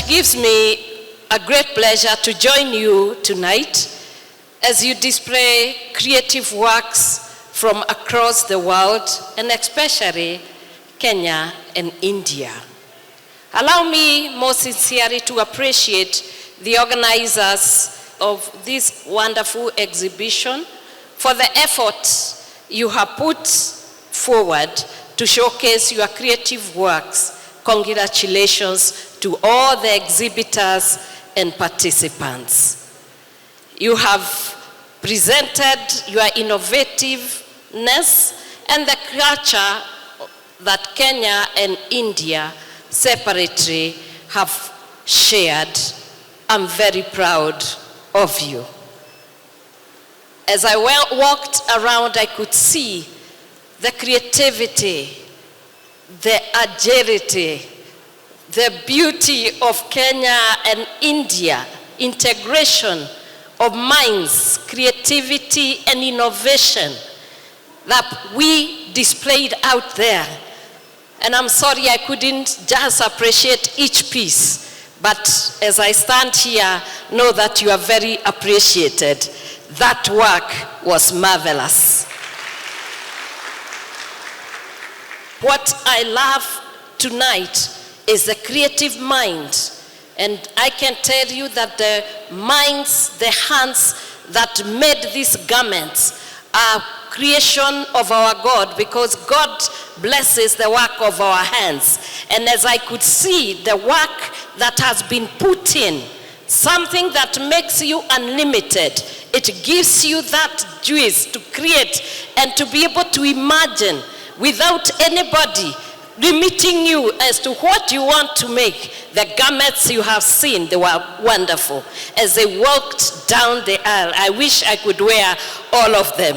gives me a great pleasure to join you tonight as you display creative works from across the world, and especially Kenya and India. Allow me most sincerely to appreciate the organizers of this wonderful exhibition for the effort you have put forward to showcase your creative works. Congratulations to all the exhibitors and participants. You have presented your innovativeness and the culture that Kenya and India separately have shared. I'm very proud of you. As I walked around, I could see the creativity, the agility, the beauty of Kenya and India, integration of minds, creativity and innovation that we displayed out there. And I'm sorry I couldn't just appreciate each piece, but as I stand here, know that you are very appreciated. That work was marvelous. What I love tonight is the creative mind. And I can tell you that the minds, the hands that made these garments are creation of our God, because God blesses the work of our hands. And as I could see the work that has been put in, something that makes you unlimited, it gives you that juice to create and to be able to imagine without anybody limiting you as to what you want to make. The garments you have seen, they were wonderful. As they walked down the aisle, I wish I could wear all of them.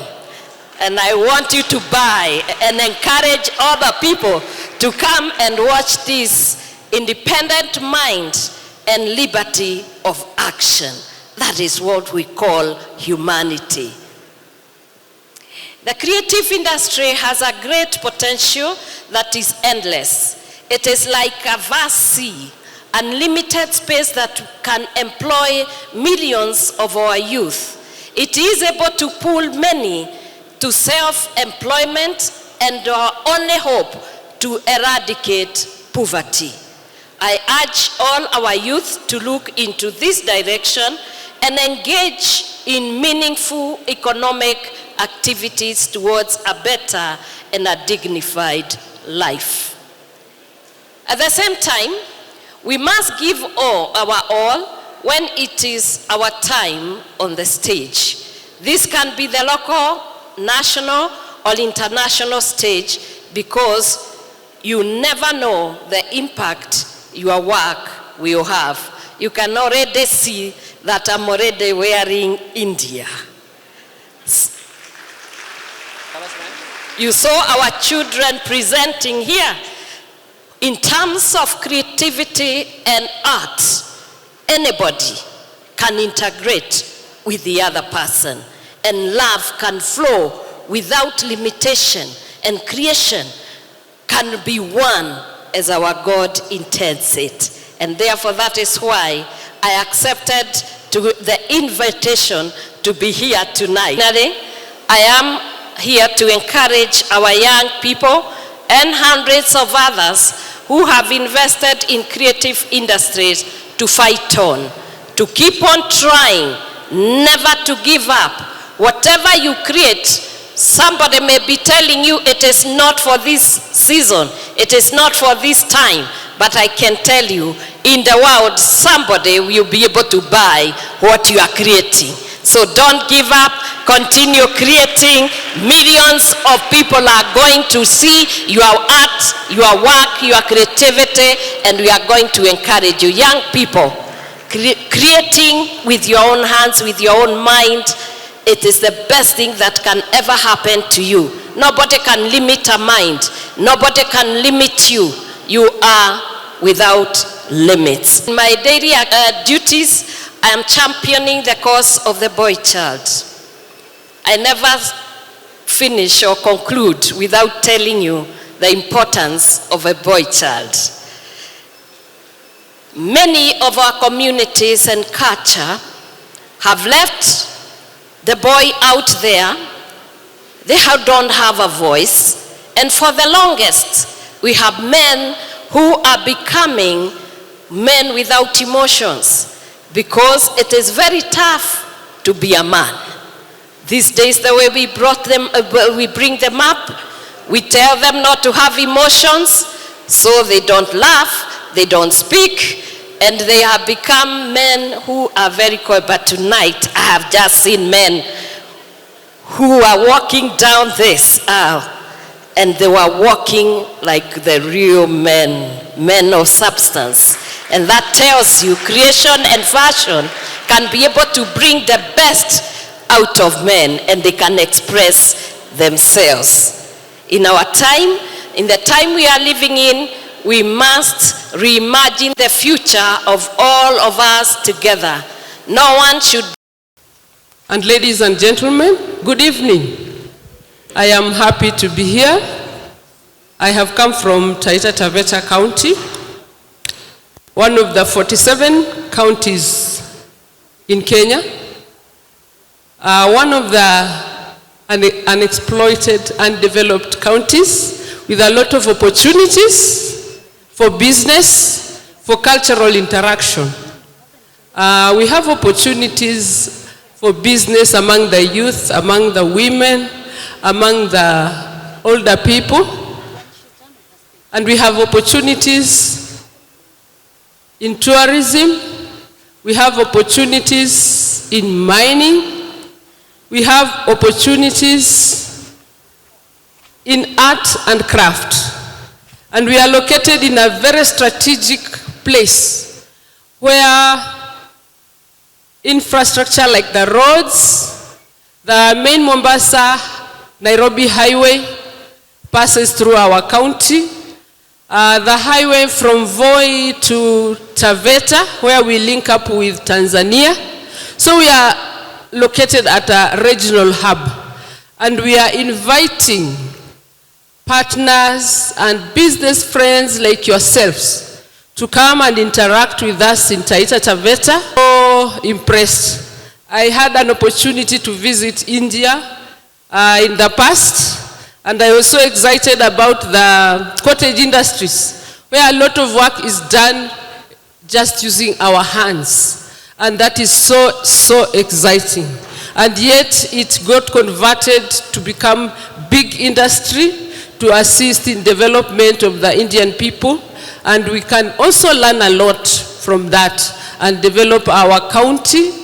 And I want you to buy and encourage other people to come and watch this independent mind and liberty of action. That is what we call humanity. The creative industry has a great potential that is endless. It is like a vast sea, unlimited space that can employ millions of our youth. It is able to pull many to self-employment and our only hope to eradicate poverty. I urge all our youth to look into this direction and engage in meaningful economic activities towards a better and a dignified life. At the same time, we must give our all when it is our time on the stage. This can be the local, national, or international stage, because you never know the impact your work will have. You can already see that I'm already wearing India. You saw our children presenting here. In terms of creativity and art, anybody can integrate with the other person, and love can flow without limitation, and creation can be one as our God intends it. And therefore, that is why I accepted the invitation to be here tonight. I am here to encourage our young people and hundreds of others who have invested in creative industries to fight on, to keep on trying, never to give up. Whatever you create, somebody may be telling you it is not for this season, it is not for this time, but I can tell you, in the world, somebody will be able to buy what you are creating. So don't give up, continue creating. Millions of people are going to see your art, your work, your creativity, and we are going to encourage you. Young people, creating with your own hands, with your own mind, it is the best thing that can ever happen to you. Nobody can limit a mind. Nobody can limit you. You are without limits. In my daily duties, I am championing the cause of the boy child. I never finish or conclude without telling you the importance of a boy child. Many of our communities and culture have left the boy out there. They don't have a voice. And for the longest, we have men who are becoming men without emotions, because it is very tough to be a man. These days, the way we bring them up, we tell them not to have emotions, so they don't laugh, they don't speak, and they have become men who are very quiet. But tonight, I have just seen men who are walking down this aisle, and they were walking like the real men of substance. And that tells you creation and fashion can be able to bring the best out of men, and they can express themselves. In our time, in the time we are living in, we must reimagine the future of all of us together. No one should. And ladies and gentlemen, good evening. I am happy to be here. I have come from Taita Taveta County, one of the 47 counties in Kenya, one of the unexploited, undeveloped counties with a lot of opportunities for business, for cultural interaction. We have opportunities for business among the youth, among the women, among the older people. And we have opportunities in tourism. We have opportunities in mining. We have opportunities in art and craft. And we are located in a very strategic place where infrastructure like the roads, the main Mombasa-Nairobi highway passes through our county. The highway from Voi to Taveta, where we link up with Tanzania. So we are located at a regional hub, and we are inviting partners and business friends like yourselves to come and interact with us in Taita Taveta. So impressed. I had an opportunity to visit India in the past, and I was so excited about the cottage industries, where a lot of work is done just using our hands. And that is so exciting. And yet it got converted to become big industry to assist in development of the Indian people. And we can also learn a lot from that and develop our county